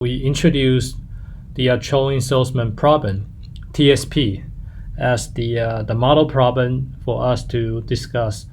we introduced the trolling salesman problem, TSP, as the model problem for us to discuss.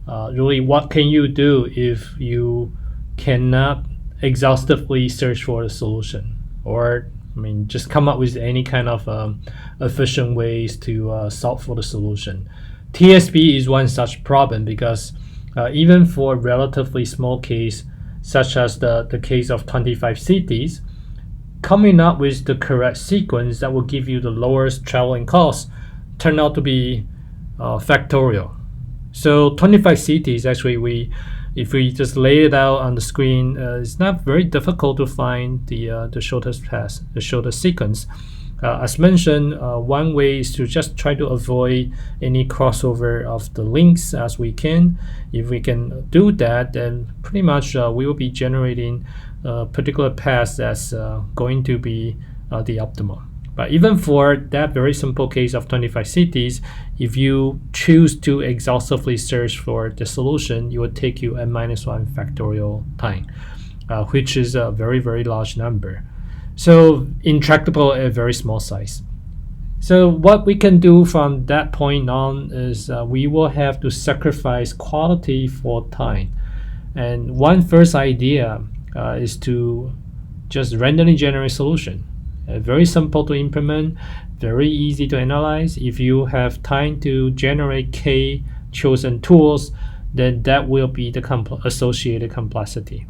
Really, what can you do if you cannot exhaustively search for a solution, or just come up with any kind of efficient ways to solve for the solution. TSP is one such problem because even for relatively small case, such as the case of 25 cities, coming up with the correct sequence that will give you the lowest traveling cost turned out to be factorial. So 25 cities, actually, if we just lay it out on the screen, it's not very difficult to find the shortest path, the shortest sequence. As mentioned, one way is to just try to avoid any crossover of the links as we can. If we can do that, then pretty much we will be generating a particular path that's going to be the optimal. But even for that very simple case of 25 cities, if you choose to exhaustively search for the solution, it will take you n-1 factorial time, which is a very, very large number. So intractable at a very small size. So what we can do from that point on is we will have to sacrifice quality for time. And one first idea is to just randomly generate solution. Very simple to implement, very easy to analyze. If you have time to generate k chosen tools, then that will be the associated complexity.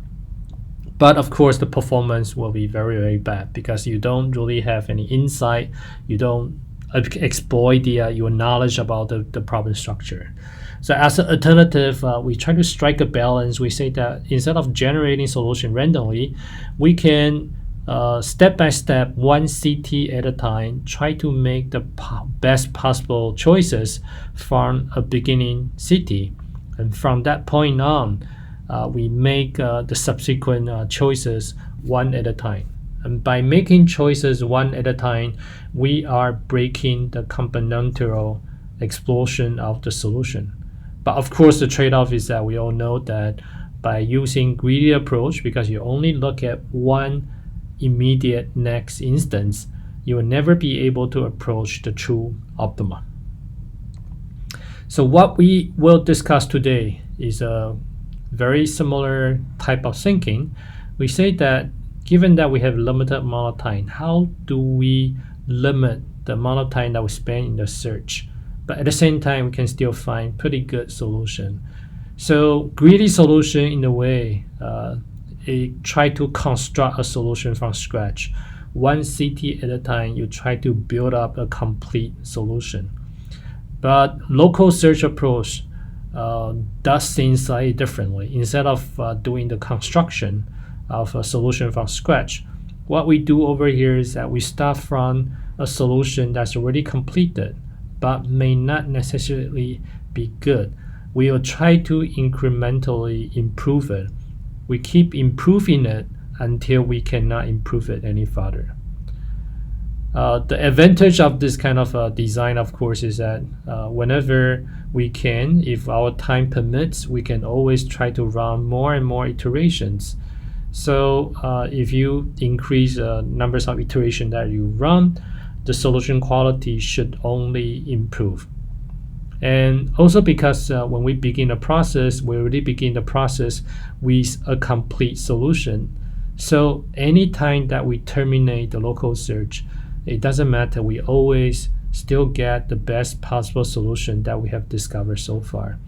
But of course, the performance will be very, very bad because you don't really have any insight. You don't exploit your knowledge about the problem structure. So as an alternative, we try to strike a balance. We say that instead of generating solution randomly, we can step by step, one CT at a time, try to make the best possible choices from a beginning CT. And from that point on, we make the subsequent choices one at a time. And by making choices one at a time, we are breaking the combinatorial explosion of the solution. But of course, the trade-off is that we all know that by using greedy approach, because you only look at one immediate next instance, you will never be able to approach the true optima. So what we will discuss today is a very similar type of thinking. We say that given that we have limited amount of time, how do we limit the amount of time that we spend in the search, but at the same time we can still find pretty good solution? So greedy solution, in a way, try to construct a solution from scratch. One CT at a time, you try to build up a complete solution. But local search approach does things slightly differently. Instead of doing the construction of a solution from scratch, what we do over here is that we start from a solution that's already completed, but may not necessarily be good. We will try to incrementally improve it. We keep improving it until we cannot improve it any further. The advantage of this kind of design, of course, is that whenever we can, if our time permits, we can always try to run more and more iterations. So if you increase numbers of iterations that you run, the solution quality should only improve. And also because when we begin a process, we already begin the process with a complete solution. So anytime that we terminate the local search, it doesn't matter, we always still get the best possible solution that we have discovered so far.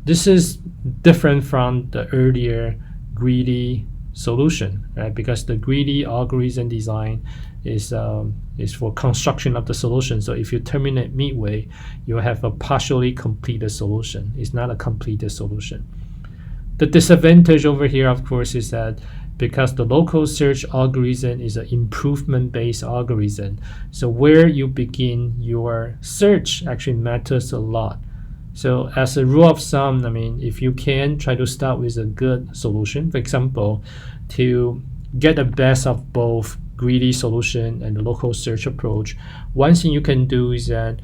This is different from the earlier greedy solution, right? Because the greedy algorithm design is for construction of the solution. So if you terminate midway, you have a partially completed solution. It's not a completed solution. The disadvantage over here, of course, is that because the local search algorithm is an improvement-based algorithm, so where you begin your search actually matters a lot. So as a rule of thumb, if you can try to start with a good solution, for example, to get the best of both greedy solution and the local search approach, one thing you can do is that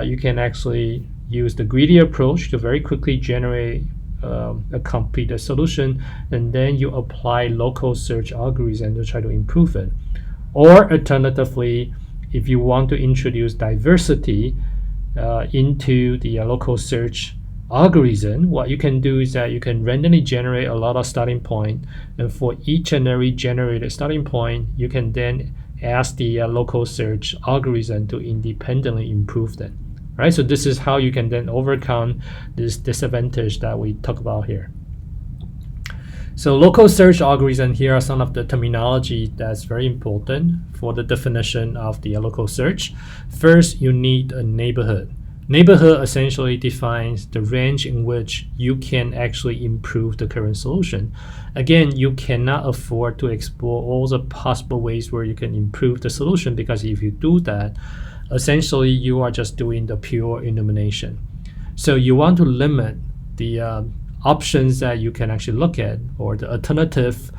you can actually use the greedy approach to very quickly generate a completed solution, and then you apply local search algorithm to try to improve it. Or alternatively, if you want to introduce diversity into the local search algorithm, what you can do is that you can randomly generate a lot of starting point, and for each and every generated starting point, you can then ask the local search algorithm to independently improve them. Right? So this is how you can then overcome this disadvantage that we talk about here. So local search algorithm, here are some of the terminology that's very important for the definition of the local search. First, you need a neighborhood. Neighborhood essentially defines the range in which you can actually improve the current solution. Again, you cannot afford to explore all the possible ways where you can improve the solution, because if you do that, essentially you are just doing the pure elimination. So you want to limit the options that you can actually look at, or the alternative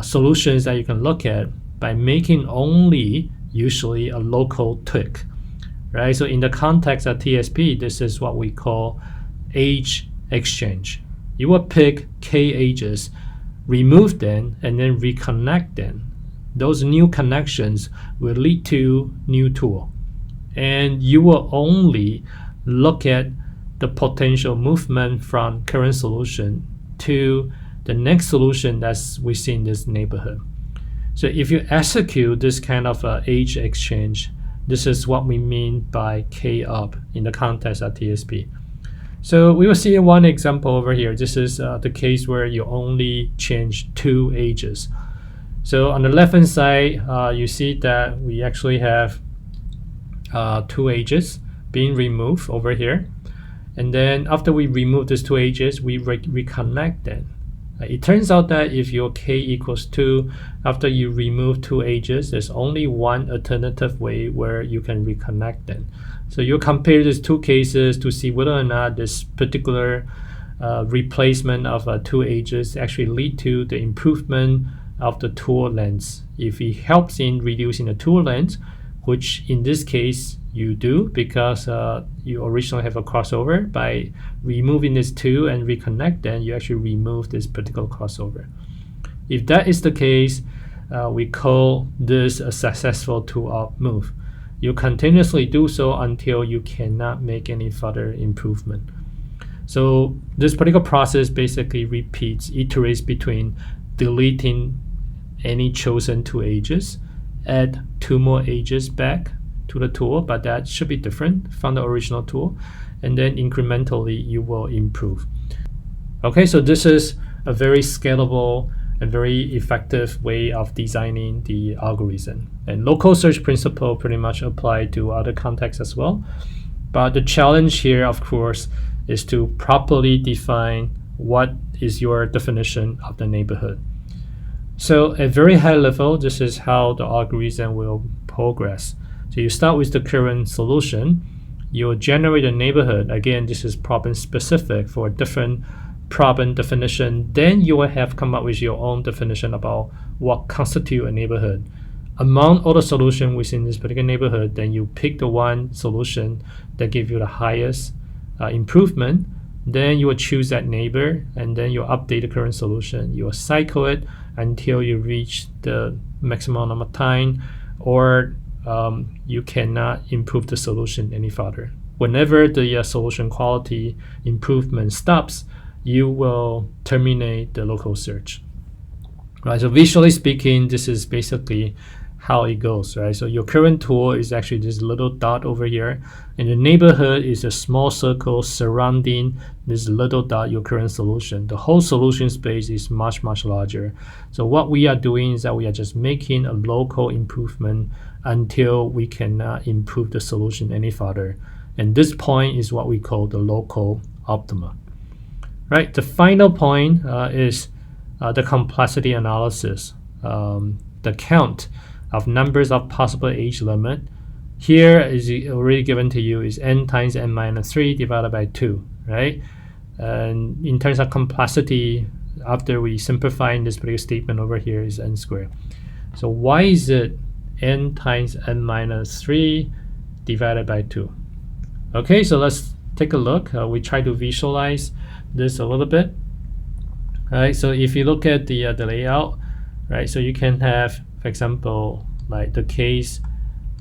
solutions that you can look at, by making only usually a local tweak. Right? So in the context of TSP, this is what we call age exchange. You will pick K ages, remove them, and then reconnect them. Those new connections will lead to new tool. And you will only look at the potential movement from current solution to the next solution that's within this neighborhood. So if you execute this kind of age exchange, this is what we mean by K-up in the context of TSP. So we will see one example over here. This is the case where you only change 2 ages. So on the left-hand side, you see that we actually have 2 ages being removed over here. And then after we remove these 2 ages, we reconnect them. It turns out that if your K equals 2, after you remove 2 ages, there's only one alternative way where you can reconnect them. So you compare these 2 cases to see whether or not this particular replacement of 2 ages actually lead to the improvement of the tool length. If it helps in reducing the tool length, which in this case you do, because you originally have a crossover, by removing this 2 and reconnect, then you actually remove this particular crossover. If that is the case, we call this a successful tool-up move. You continuously do so until you cannot make any further improvement. So this particular process basically iterates between deleting any chosen 2 ages, add 2 more ages back to the tool, but that should be different from the original tool, and then incrementally you will improve. Okay, so this is a very scalable and very effective way of designing the algorithm. And local search principle pretty much apply to other contexts as well. But the challenge here, of course, is to properly define what is your definition of the neighborhood. So at very high level, this is how the algorithm will progress. So you start with the current solution, you'll generate a neighborhood. Again, this is problem specific for a different problem definition. Then you will have come up with your own definition about what constitutes a neighborhood. Among all the solutions within this particular neighborhood, then you pick the one solution that gives you the highest improvement. Then you will choose that neighbor, and then you update the current solution. You will cycle it until you reach the maximum amount of time, or you cannot improve the solution any further. Whenever the solution quality improvement stops, you will terminate the local search. Right, so visually speaking, this is basically how it goes, right? So your current tool is actually this little dot over here, and the neighborhood is a small circle surrounding this little dot, your current solution. The whole solution space is much, much larger. So what we are doing is that we are just making a local improvement until we cannot improve the solution any further. And this point is what we call the local optima. Right, the final point is the complexity analysis, the count of numbers of possible age limit. Here is already given to you is n times n minus 3 divided by 2, right? And in terms of complexity, after we simplify in this particular statement over here is n squared. So why is it n times n minus 3 divided by 2? Okay, so let's take a look. We try to visualize this a little bit. Right, so if you look at the layout, right, so you can have, for example, like the case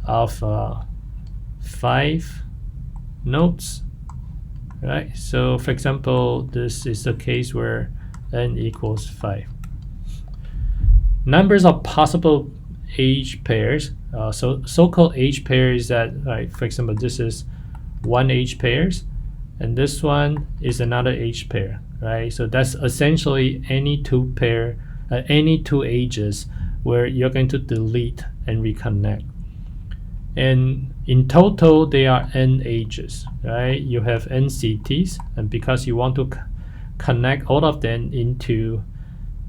of 5 nodes, right? So for example, this is the case where n equals 5. Numbers of possible age pairs. So-called age pair is that, right, for example, this is one age pairs, and this one is another age pair, right? So that's essentially any two ages where you're going to delete and reconnect. And in total, there are n ages, right? You have n cities, and because you want to connect all of them into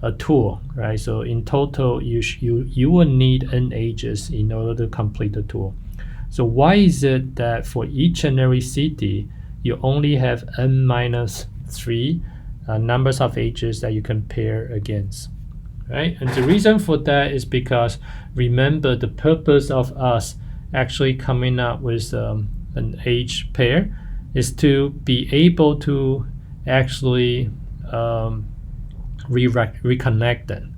a tool, right? So in total, you will need n ages in order to complete the tool. So why is it that for each and every city, you only have n minus 3 numbers of ages that you can pair against, right? And the reason for that is because, remember, the purpose of us actually coming up with an age pair is to be able to actually reconnect them,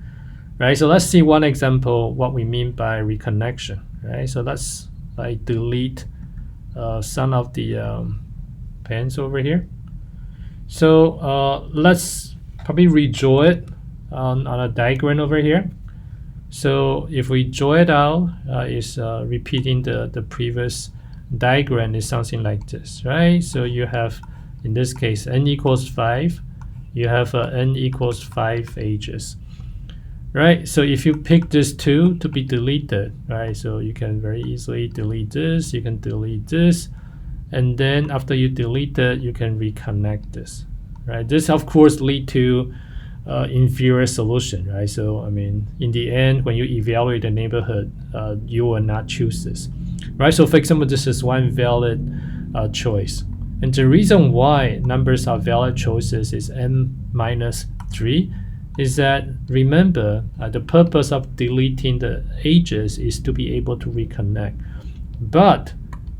right? So let's see one example what we mean by reconnection, right? So let's delete some of the pens over here. So let's probably redraw it on a diagram over here. So if we draw it out, it's repeating the previous diagram is something like this, right? So you have, in this case, n equals 5. You have n equals 5 ages, right? So if you pick this 2 to be deleted, right? So you can very easily delete this, you can delete this, and then after you delete it, you can reconnect this, right? This of course lead to inferior solution, right? So I mean, in the end, when you evaluate the neighborhood, you will not choose this, right? So for example, this is one valid choice. And the reason why numbers are valid choices is n minus 3 is that, remember, the purpose of deleting the ages is to be able to reconnect. But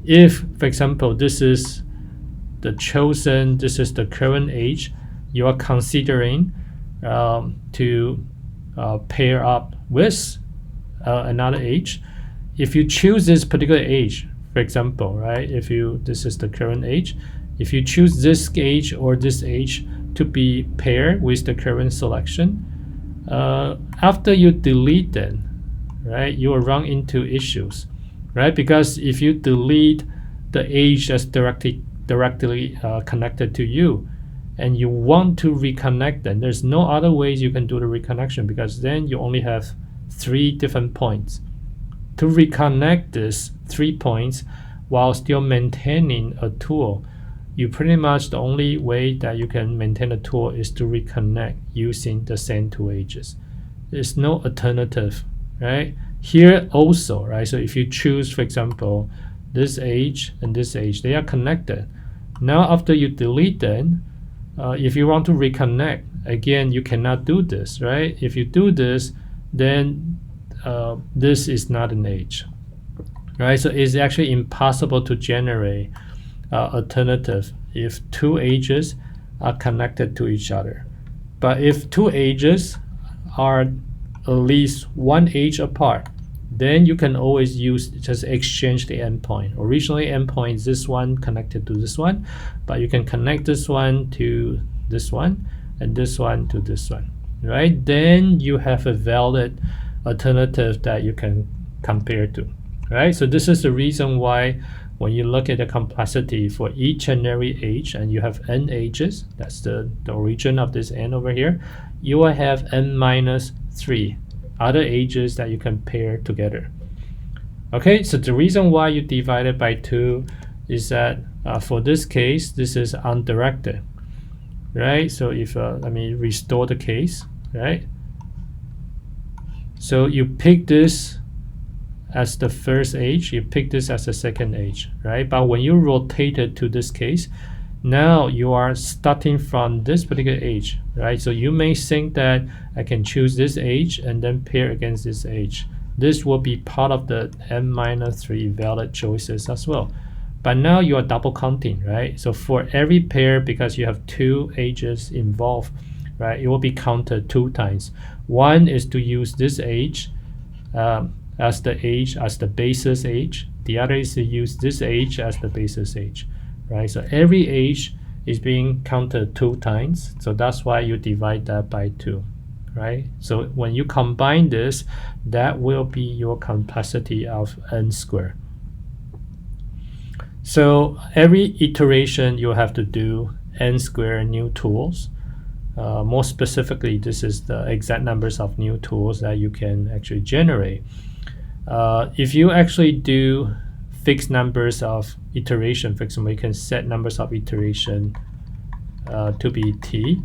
if, for example, this is the chosen, this is the current age, you are considering to pair up with another age. If you choose this particular age, for example, right, this is the current age, if you choose this age or this age to be paired with the current selection, after you delete them, right, you will run into issues, right? Because if you delete the age that's directly connected to you, and you want to reconnect them, there's no other ways you can do the reconnection, because then you only have 3 different points. To reconnect these 3 points while still maintaining a tool, you pretty much, the only way that you can maintain a tool is to reconnect using the same 2 ages. There's no alternative, right? Here also, right? So if you choose, for example, this age and this age, they are connected. Now after you delete them, if you want to reconnect, again, you cannot do this, right? If you do this, then this is not an age, right? So it's actually impossible to generate alternative if 2 ages are connected to each other. But if 2 ages are at least 1 age apart, then you can always just exchange the endpoint. Originally, endpoint is this one connected to this one, but you can connect this one to this one and this one to this one, right? Then you have a valid alternative that you can compare to, right? So this is the reason why when you look at the complexity for each and every age, and you have n ages, that's the origin of this n over here, you will have n minus 3 other ages that you can pair together. Okay, so the reason why you divide it by 2 is that for this case, this is undirected, right? So if, let me restore the case, right? So you pick this as the first age, you pick this as the second age, right? But when you rotate it to this case, now you are starting from this particular age, right? So you may think that I can choose this age and then pair against this age. This will be part of the n minus 3 valid choices as well. but now you are double counting, right? So for every pair, because you have 2 ages involved, right, it will be counted 2 times. One is to use this age as the basis age. The other is to use this age as the basis age, right? So every age is being counted 2 times. So that's why you divide that by 2, right? So when you combine this, that will be your complexity of n squared. So every iteration you have to do n squared new tools. More specifically, this is the exact numbers of new tools that you can actually generate. If you actually do fixed numbers of iteration, for example, you can set numbers of iteration to be t.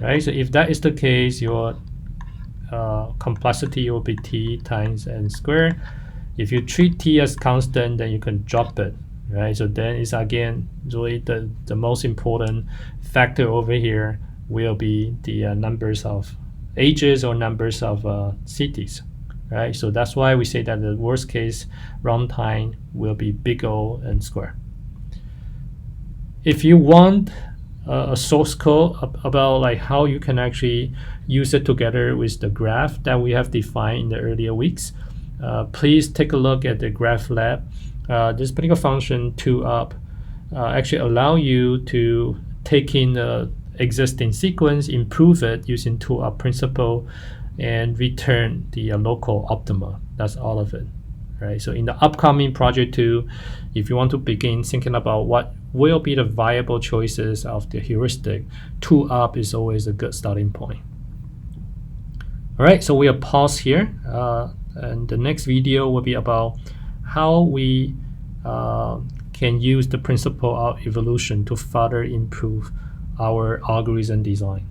Right, so if that is the case, your complexity will be t times n squared. If you treat t as constant, then you can drop it, right? So then it's again really the most important factor over here will be the numbers of ages or numbers of cities, right? So that's why we say that the worst case runtime will be big O n squared. If you want a source code about like how you can actually use it together with the graph that we have defined in the earlier weeks, please take a look at the graph lab. This particular function 2up actually allow you to take in the existing sequence, improve it using 2up principle, and return the local optima. That's all of it, right? So in the upcoming project 2, if you want to begin thinking about what will be the viable choices of the heuristic, 2up is always a good starting point. All right, so we'll pause here, and the next video will be about how we can use the principle of evolution to further improve our algorithm design.